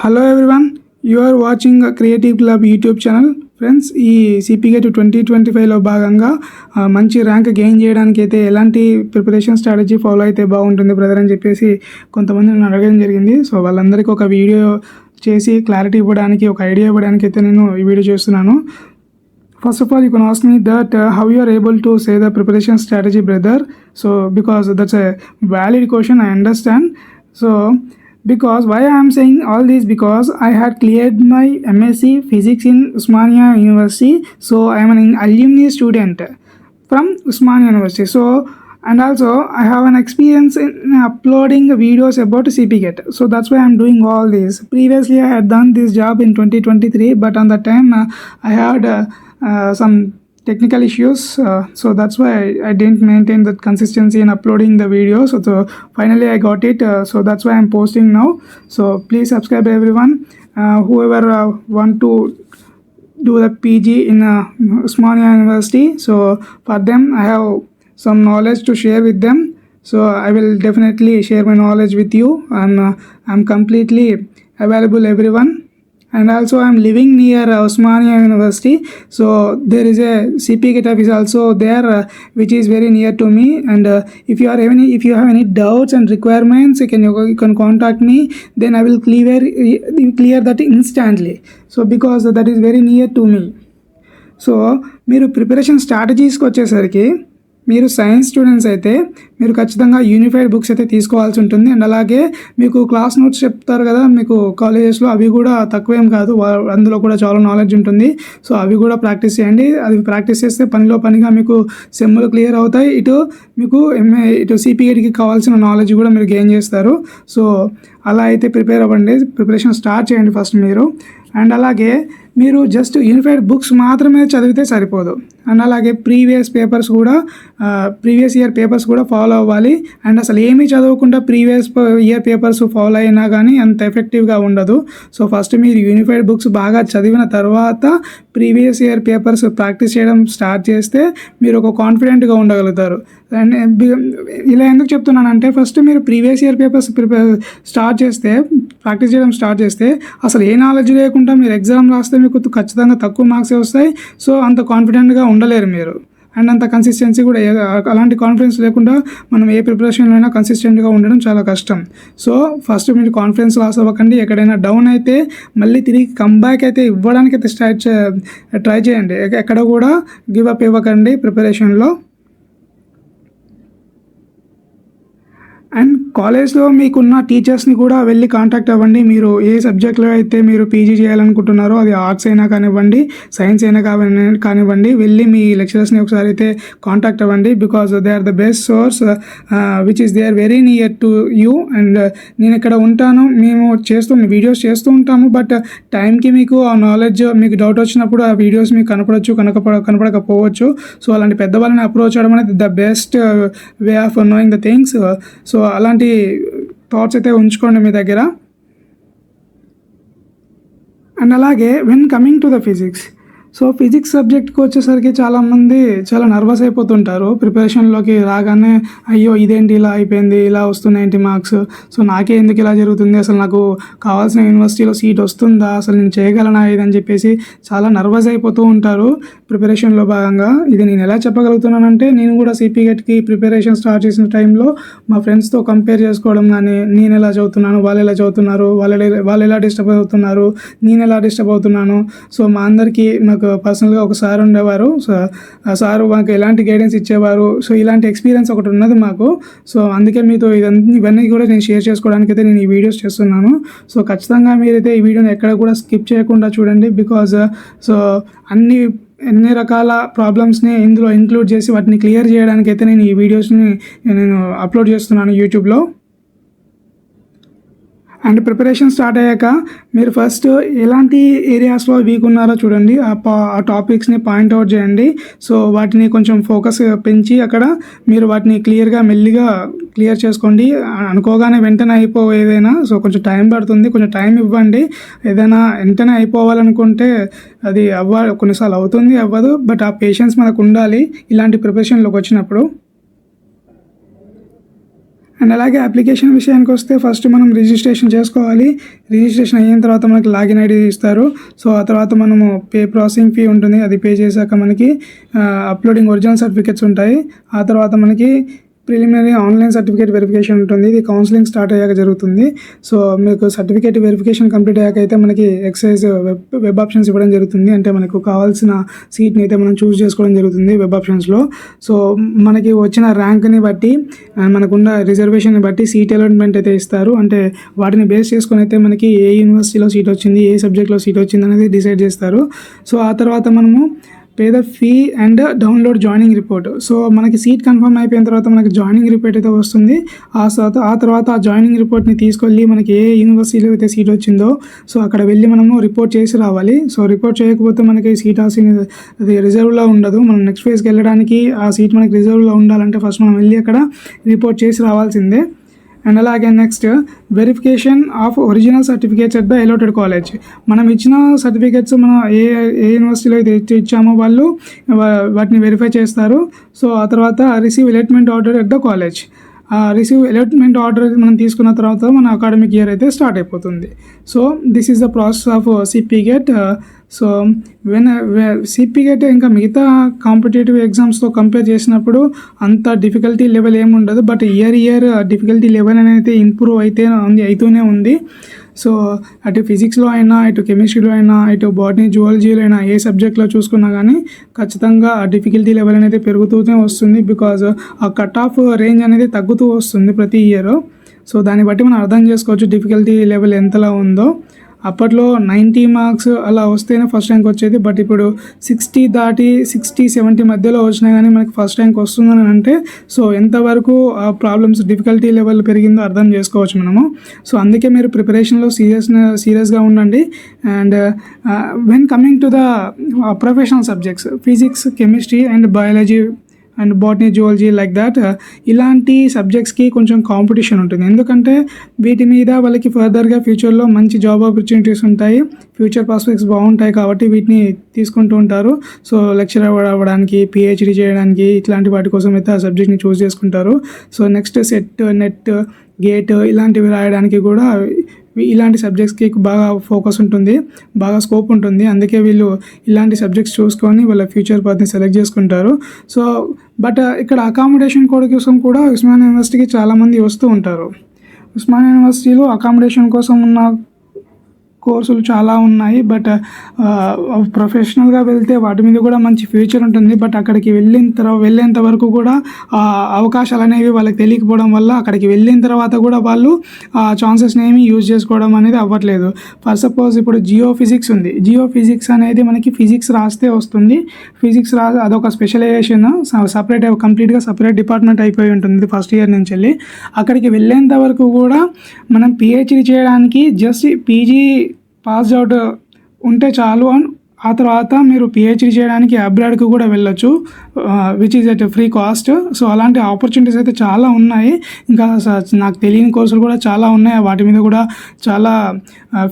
Hello everyone, you are watching Creative Club YouTube channel. Friends, ఈ CPGET 2025లో భాగంగా మంచి ర్యాంక్ గెయిన్ చేయడానికి అయితే ఎలాంటి ప్రిపరేషన్ స్ట్రాటజీ ఫాలో అయితే బాగుంటుంది బ్రదర్ అని చెప్పేసి కొంతమంది నన్ను అడగడం జరిగింది. సో వాళ్ళందరికీ ఒక వీడియో చేసి క్లారిటీ ఇవ్వడానికి, ఒక ఐడియా ఇవ్వడానికి అయితే నేను ఈ వీడియో చేస్తున్నాను. First of all, you can ask me that how you are able to say the preparation strategy, brother. So because that's a valid question, I understand. So because why I am saying all this, because I had cleared my MSc Physics in Usmania University. So I am an alumni student from Usmania University. So and also I have an experience in uploading videos about CPGAT. So that's why I'm doing all this. Previously I had done this job in 2023, but on that time I had some technical issues, so that's why I didn't maintain that consistency in uploading the videos. So finally I got it, so that's why I'm posting now. So please subscribe everyone, whoever want to do the PG in Usmania University. So for them I have some knowledge to share with them, so I will definitely share my knowledge with you. I'm completely available everyone. And also I'm living near Usmania University, so there is a CPGAT office also there, which is very near to me. And if you have any doubts and requirements, you can contact me. Then I will clear that instantly. So because that is very near to me. So మీరు preparation స్ట్రాటజీస్కి వచ్చేసరికి, మీరు science students అయితే మీరు ఖచ్చితంగా unified books అయితే తీసుకోవాల్సి ఉంటుంది. And అలాగే మీకు క్లాస్ నోట్స్ చెప్తారు కదా మీకు కాలేజెస్లో, అవి కూడా తక్కువేం కాదు, అందులో కూడా చాలా నాలెడ్జ్ ఉంటుంది. సో అవి కూడా ప్రాక్టీస్ చేయండి. అది ప్రాక్టీస్ చేస్తే పనిలో పనిగా మీకు సెమ్ములు క్లియర్ అవుతాయి. ఇటు సిపిగేట్కి కావాల్సిన నాలెడ్జ్ కూడా మీరు గెయిన్ చేస్తారు. సో అలా అయితే ప్రిపేర్ అవ్వండి, ప్రిపరేషన్ స్టార్ట్ చేయండి ఫస్ట్ మీరు. అండ్ అలాగే మీరు జస్ట్ యూనిఫైడ్ బుక్స్ మాత్రమే చదివితే సరిపోదు. అండ్ అలాగే ప్రీవియస్ ఇయర్ పేపర్స్ కూడా ఫాలో అవ్వాలి. అండ్ అసలు ఏమీ చదవకుండా ప్రీవియస్ ఇయర్ పేపర్స్ ఫాలో అయినా కానీ అంత ఎఫెక్టివ్గా ఉండదు. సో ఫస్ట్ మీరు యూనిఫైడ్ బుక్స్ బాగా చదివిన తర్వాత ప్రీవియస్ ఇయర్ పేపర్స్ ప్రాక్టీస్ చేయడం స్టార్ట్ చేస్తే మీరు ఒక కాన్ఫిడెంట్గా ఉండగలుగుతారు. అండ్ ఇలా ఎందుకు చెప్తున్నానంటే, ఫస్ట్ మీరు ప్రీవియస్ ఇయర్ పేపర్స్ ప్రాక్టీస్ చేయడం స్టార్ట్ చేస్తే అసలు ఏ నాలెడ్జ్ లేకుండా మీరు ఎగ్జామ్ రాస్తే మీకు ఖచ్చితంగా తక్కువ మార్క్సే వస్తాయి. సో అంత కాన్ఫిడెంట్గా ఉండలేరు మీరు. అండ్ అంత కన్సిస్టెన్సీ కూడా, అలాంటి కాన్ఫిడెన్స్ లేకుండా మనం ఏ ప్రిపరేషన్లో అయినా కన్సిస్టెంట్గా ఉండడం చాలా కష్టం. సో ఫస్ట్ మీరు కాన్ఫిడెన్స్ లాస్ అవ్వకండి. ఎక్కడైనా డౌన్ అయితే మళ్ళీ తిరిగి కంబ్యాక్ అయితే ఇవ్వడానికి అయితే ట్రై చేయండి. ఎక్కడ కూడా గివ్ అప్ ఇవ్వకండి ప్రిపరేషన్లో. అండ్ కాలేజ్లో మీకున్న టీచర్స్ని కూడా వెళ్ళి కాంటాక్ట్ అవ్వండి. మీరు ఏ సబ్జెక్ట్లో అయితే మీరు పీజీ చేయాలనుకుంటున్నారో, అది ఆర్ట్స్ అయినా కానివ్వండి, సైన్స్ అయినా కానివ్వండి, వెళ్ళి మీ లెక్చరర్స్ని ఒకసారి అయితే కాంటాక్ట్ అవ్వండి. Because they are the best source which is they are very near to you. And నేను ఇక్కడ ఉంటాను, మేము వీడియోస్ చేస్తూ ఉంటాము, బట్ టైంకి మీకు ఆ నాలెడ్జ్, మీకు డౌట్ వచ్చినప్పుడు ఆ వీడియోస్ మీకు కనపడకపోవచ్చు. సో అలాంటి పెద్దవాళ్ళని అప్రోచ్ అవ్వడం అనేది the best way of knowing the things. So అలాంటి థాట్స్ అయితే ఉంచుకోండి మీ దగ్గర. అండ్ అలాగే when coming to the physics, so physics సబ్జెక్ట్కి వచ్చేసరికి చాలామంది చాలా నర్వస్ అయిపోతుంటారు. ప్రిపరేషన్లోకి రాగానే అయ్యో ఇదేంటి ఇలా అయిపోయింది, ఇలా వస్తున్నాయేంటి మార్క్స్, సో నాకే ఎందుకు ఇలా జరుగుతుంది, అసలు నాకు కావాల్సిన యూనివర్సిటీలో సీట్ వస్తుందా, అసలు నేను చేయగలనా ఇదని చెప్పేసి చాలా నర్వస్ అయిపోతూ ఉంటారు ప్రిపరేషన్లో భాగంగా. ఇది నేను ఎలా చెప్పగలుగుతున్నానంటే, నేను కూడా సిపిగేట్కి ప్రిపరేషన్ స్టార్ట్ చేసిన టైంలో మా ఫ్రెండ్స్తో కంపేర్ చేసుకోవడం కానీ, నేను ఎలా చదువుతున్నాను, వాళ్ళు ఎలా చదువుతున్నారు, వాళ్ళు ఎలా డిస్టర్బ్ అవుతున్నారు, నేను ఎలా డిస్టర్బ్ అవుతున్నాను. సో మా అందరికీ నాకు పర్సనల్గా ఒక సార్ ఉండేవారు. సో ఆ సారు మాకు ఎలాంటి గైడెన్స్ ఇచ్చేవారు. సో ఇలాంటి ఎక్స్పీరియన్స్ ఒకటి ఉన్నది మాకు. సో అందుకే మీతో ఇవన్నీ కూడా నేను షేర్ చేసుకోవడానికి అయితే నేను ఈ వీడియోస్ చేస్తున్నాను. సో ఖచ్చితంగా మీరైతే ఈ వీడియోని ఎక్కడ కూడా స్కిప్ చేయకుండా చూడండి. బికాజ్ సో ఎన్ని రకాల ప్రాబ్లమ్స్ని ఇందులో ఇంక్లూడ్ చేసి వాటిని క్లియర్ చేయడానికి అయితే నేను ఈ వీడియోస్ని అప్లోడ్ చేస్తున్నాను యూట్యూబ్లో. అండ్ ప్రిపరేషన్ స్టార్ట్ అయ్యాక మీరు ఫస్ట్ ఎలాంటి ఏరియాస్లో వీక్ ఉన్నారో చూడండి, ఆ టాపిక్స్ని పాయింట్అవుట్ చేయండి. సో వాటిని కొంచెం ఫోకస్ పెంచి అక్కడ మీరు వాటిని మెల్లిగా క్లియర్ చేసుకోండి. అనుకోగానే వెంటనే అయిపోయేదైనా, సో కొంచెం టైం పడుతుంది, కొంచెం టైం ఇవ్వండి. ఏదైనా వెంటనే అయిపోవాలనుకుంటే అది కొన్నిసార్లు అవుతుంది, అవ్వదు. బట్ ఆ పేషెన్స్ మనకు ఉండాలి ఇలాంటి ప్రిపరేషన్లోకి వచ్చినప్పుడు. అండ్ అలాగే అప్లికేషన్ విషయానికి వస్తే ఫస్ట్ మనం రిజిస్ట్రేషన్ చేసుకోవాలి. రిజిస్ట్రేషన్ అయిన తర్వాత మనకి లాగిన్ ఐడి ఇస్తారు. సో ఆ తర్వాత మనము ప్రాసెసింగ్ ఫీ ఉంటుంది, అది పే చేశాక మనకి అప్లోడింగ్ ఒరిజినల్ సర్టిఫికేట్స్ ఉంటాయి. ఆ తర్వాత మనకి ప్రిలిమినరీ ఆన్లైన్ సర్టిఫికేట్ వెరిఫికేషన్ ఉంటుంది, ఇది కౌన్సిలింగ్ స్టార్ట్ అయ్యాక జరుగుతుంది. సో మీకు సర్టిఫికేట్ వెరిఫికేషన్ కంప్లీట్ అయ్యాక అయితే మనకి ఎక్సైజ్ వెబ్ ఆప్షన్స్ ఇవ్వడం జరుగుతుంది. అంటే మనకు కావాల్సిన సీట్ని అయితే మనం చూస్ చేసుకోవడం జరుగుతుంది వెబ్ ఆప్షన్స్లో. సో మనకి వచ్చిన ర్యాంక్ని బట్టి మనకున్న రిజర్వేషన్ని బట్టి సీట్ అలాట్మెంట్ అయితే ఇస్తారు. అంటే వాటిని బేస్ చేసుకొని అయితే మనకి ఏ యూనివర్సిటీలో సీట్ వచ్చింది, ఏ సబ్జెక్ట్లో సీట్ వచ్చింది అనేది డిసైడ్ చేస్తారు. సో ఆ తర్వాత మనము pay the fee and download joining report. So మనకి సీట్ కన్ఫర్మ్ అయిపోయిన తర్వాత మనకి జాయినింగ్ రిపోర్ట్ అయితే వస్తుంది. ఆ తర్వాత ఆ జాయినింగ్ రిపోర్ట్ని తీసుకెళ్ళి మనకి ఏ యూనివర్సిటీలో అయితే సీట్ వచ్చిందో సో అక్కడ వెళ్ళి మనము రిపోర్ట్ చేసి రావాలి. సో రిపోర్ట్ చేయకపోతే మనకి సీట్ అది రిజర్వ్లో ఉండదు. మనం నెక్స్ట్ ఫేజ్కి వెళ్ళడానికి ఆ సీట్ మనకి రిజర్వ్లో ఉండాలంటే ఫస్ట్ మనం వెళ్ళి అక్కడ రిపోర్ట్ చేసి రావాల్సిందే. అండ్ అలాగే next verification of original certificates at the allotted college. మనం ఇచ్చిన సర్టిఫికేట్స్ మనం ఏ యూనివర్సిటీలో అయితే ఇచ్చామో వాళ్ళు వాటిని వెరిఫై చేస్తారు. సో ఆ తర్వాత receive allotment order at the college. Receive allotment order మనం తీసుకున్న తర్వాత మన అకాడమిక్ ఇయర్ అయితే స్టార్ట్ అయిపోతుంది. So this is the process of CP gate. So CP gate ఇంకా మిగతా కాంపిటేటివ్ ఎగ్జామ్స్తో కంపేర్ చేసినప్పుడు అంత డిఫికల్టీ లెవెల్ ఏమి ఉండదు. బట్ ఇయర్ డిఫికల్టీ లెవెల్ అనేది ఇంప్రూవ్ అవుతూనే ఉంది. సో అటు ఫిజిక్స్లో అయినా, ఇటు కెమిస్ట్రీలో అయినా, ఇటు బాటనీ జువాలజీలో అయినా, ఏ సబ్జెక్ట్లో చూసుకున్నా కానీ ఖచ్చితంగా ఆ డిఫికల్టీ లెవెల్ అనేది పెరుగుతూనే వస్తుంది. బికాజ్ ఆ కట్ ఆఫ్ రేంజ్ అనేది తగ్గుతూ వస్తుంది ప్రతి ఇయర్. సో దాన్ని బట్టి మనం అర్థం చేసుకోవచ్చు డిఫికల్టీ లెవెల్ ఎంతలా ఉందో. అప్పట్లో 90 మార్క్స్ అలా వస్తేనే ఫస్ట్ ర్యాంక్ వచ్చేది. బట్ ఇప్పుడు 60 దాటి 60-70 మధ్యలో వచ్చినా కానీ మనకి ఫస్ట్ ర్యాంక్ వస్తుందని అంటే సో ఎంతవరకు ఆ ప్రాబ్లమ్స్ డిఫికల్టీ లెవెల్ పెరిగిందో అర్థం చేసుకోవచ్చు మనము. సో అందుకే మీరు ప్రిపరేషన్లో సీరియస్గా ఉండండి. And when coming to the professional subjects physics, chemistry and biology and botany zoology like that, ఇలాంటి సబ్జెక్ట్స్కి కొంచెం కాంపిటీషన్ ఉంటుంది. ఎందుకంటే వీటి మీద వాళ్ళకి ఫర్దర్గా ఫ్యూచర్లో మంచి జాబ్ ఆపర్చునిటీస్ ఉంటాయి, ఫ్యూచర్ ప్రాస్పెక్ట్స్ బాగుంటాయి కాబట్టి వీటిని తీసుకుంటూ ఉంటారు. సో లెక్చరర్ అవ్వడానికి, పిహెచ్డి చేయడానికి ఇట్లాంటి వాటి కోసం అయితే ఆ సబ్జెక్ట్ని చూస్ చేసుకుంటారు. So next set, net, gate ఇలాంటివి రాయడానికి కూడా ఇలాంటి సబ్జెక్ట్స్కి బాగా ఫోకస్ ఉంటుంది, బాగా స్కోప్ ఉంటుంది. అందుకే వీళ్ళు ఇలాంటి సబ్జెక్ట్స్ చూసుకొని వాళ్ళ ఫ్యూచర్ పాత్ని సెలెక్ట్ చేసుకుంటారు. సో బట్ ఇక్కడ అకామిడేషన్ కోసం కూడా ఉస్మానియా యూనివర్సిటీకి చాలామంది వస్తూ ఉంటారు. ఉస్మానియా యూనివర్సిటీలో అకామిడేషన్ కోసం ఉన్న కోర్సులు చాలా ఉన్నాయి. బట్ ప్రొఫెషనల్గా వెళ్తే వాటి మీద కూడా మంచి ఫ్యూచర్ ఉంటుంది. బట్ అక్కడికి వెళ్ళేంత వరకు కూడా అవకాశాలు అనేవి వాళ్ళకి తెలియకపోవడం వల్ల అక్కడికి వెళ్ళిన తర్వాత కూడా వాళ్ళు ఆ ఛాన్సెస్ని ఏమి యూజ్ చేసుకోవడం అనేది అవ్వట్లేదు. ఫర్ సపోజ్ ఇప్పుడు జియో ఫిజిక్స్ ఉంది. జియో ఫిజిక్స్ అనేది మనకి ఫిజిక్స్ రాస్తే వస్తుంది. ఫిజిక్స్ అదొక స్పెషలైజేషన్, కంప్లీట్గా సపరేట్ డిపార్ట్మెంట్ అయిపోయి ఉంటుంది ఫస్ట్ ఇయర్ నుంచి వెళ్ళి. అక్కడికి వెళ్ళేంత వరకు కూడా మనం పిహెచ్డి చేయడానికి జస్ట్ పీజీ పాస్ అవుట్ ఉంటే చాలు. ఆ తర్వాత మీరు పిహెచ్డి చేయడానికి అబ్రాడ్కి కూడా వెళ్ళొచ్చు, which is at free cost. So అలాంటి ఆపర్చునిటీస్ అయితే చాలా ఉన్నాయి. ఇంకా నాకు తెలియని కోర్సులు కూడా చాలా ఉన్నాయి, వాటి మీద కూడా చాలా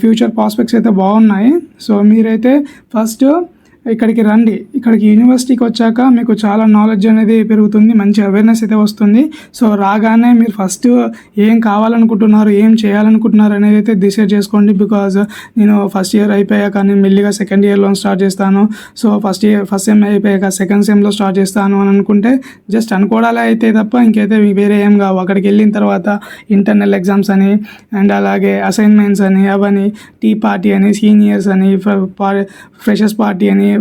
ఫ్యూచర్ ప్రాస్పెక్ట్స్ అయితే బాగున్నాయి. సో మీరైతే ఫస్ట్ ఇక్కడికి రండి. ఇక్కడికి యూనివర్సిటీకి వచ్చాక మీకు చాలా నాలెడ్జ్ అనేది పెరుగుతుంది, మంచి అవేర్నెస్ అయితే వస్తుంది. సో రాగానే మీరు ఫస్ట్ ఏం కావాలనుకుంటున్నారు, ఏం చేయాలనుకుంటున్నారు అనేది అయితే డిసైడ్ చేసుకోండి. బికాజ్ నేను ఫస్ట్ ఇయర్ అయిపోయాక నేను మెల్లిగా సెకండ్ ఇయర్లో స్టార్ట్ చేస్తాను, సో ఫస్ట్ సెమ్ అయిపోయాక సెకండ్ సెమ్లో స్టార్ట్ చేస్తాను అని అనుకుంటే జస్ట్ అనుకోవడాలే అయితే తప్ప ఇంకైతే వేరే ఏం కావు. అక్కడికి వెళ్ళిన తర్వాత ఇంటర్నల్ ఎగ్జామ్స్ అని అండ్ అలాగే అసైన్మెంట్స్ అని, అవని, టీ పార్టీ అని, సీనియర్స్ అని, ఫ్రెషర్స్ పార్టీ అని,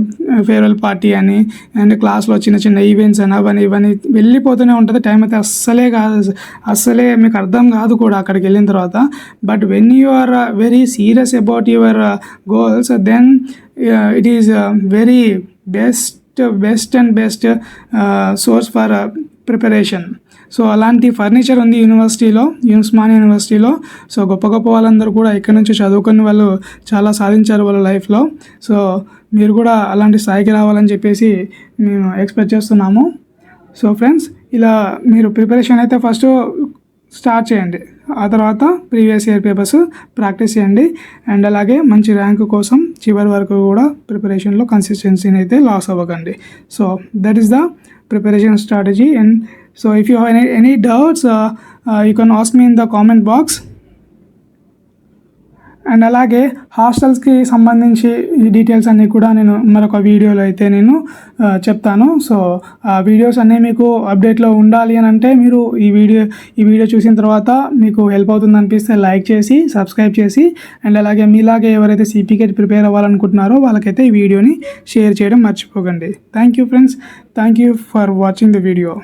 ఫేర్వెల్ పార్టీ అని, అండ్ క్లాస్లో చిన్న చిన్న ఈవెంట్స్ అని, ఇవన్నీ వెళ్ళిపోతూనే ఉంటుంది. టైం అయితే అస్సలే మీకు అర్థం కాదు కూడా అక్కడికి వెళ్ళిన తర్వాత. But when you are very serious about your goals then it is very best source for preparation. So అలాంటి ఫర్నిచర్ ఉంది ఉస్మానియా యూనివర్సిటీలో. సో గొప్ప వాళ్ళందరూ కూడా ఇక్కడ నుంచి చదువుకుని వాళ్ళు చాలా సాధించారు వాళ్ళ లైఫ్లో. సో మీరు కూడా అలాంటి స్థాయికి రావాలని చెప్పేసి మేము ఎక్స్పెక్ట్ చేస్తున్నాము. సో ఫ్రెండ్స్, ఇలా మీరు ప్రిపరేషన్ అయితే ఫస్ట్ స్టార్ట్ చేయండి, ఆ తర్వాత ప్రీవియస్ ఇయర్ పేపర్స్ ప్రాక్టీస్ చేయండి. అండ్ అలాగే మంచి ర్యాంక్ కోసం చివరి వరకు కూడా ప్రిపరేషన్లో కన్సిస్టెన్సీని అయితే లాస్ అవ్వకండి. So that is the preparation strategy. And So if you have any doubts, you can ask me in the comment box. And అలాగే హాస్టల్స్కి సంబంధించి ఈ డీటెయిల్స్ అన్నీ కూడా నేను మరొక వీడియోలో అయితే నేను చెప్తాను. సో ఆ వీడియోస్ అన్నీ మీకు అప్డేట్లో ఉండాలి అని అంటే మీరు ఈ వీడియో చూసిన తర్వాత మీకు హెల్ప్ అవుతుంది అనిపిస్తే లైక్ చేసి సబ్స్క్రైబ్ చేసి, అండ్ అలాగే మీలాగే ఎవరైతే CPGATE ప్రిపేర్ అవ్వాలనుకుంటున్నారో వాళ్ళకైతే ఈ వీడియోని షేర్ చేయడం మర్చిపోకండి. Thank you friends, thank you for watching the video.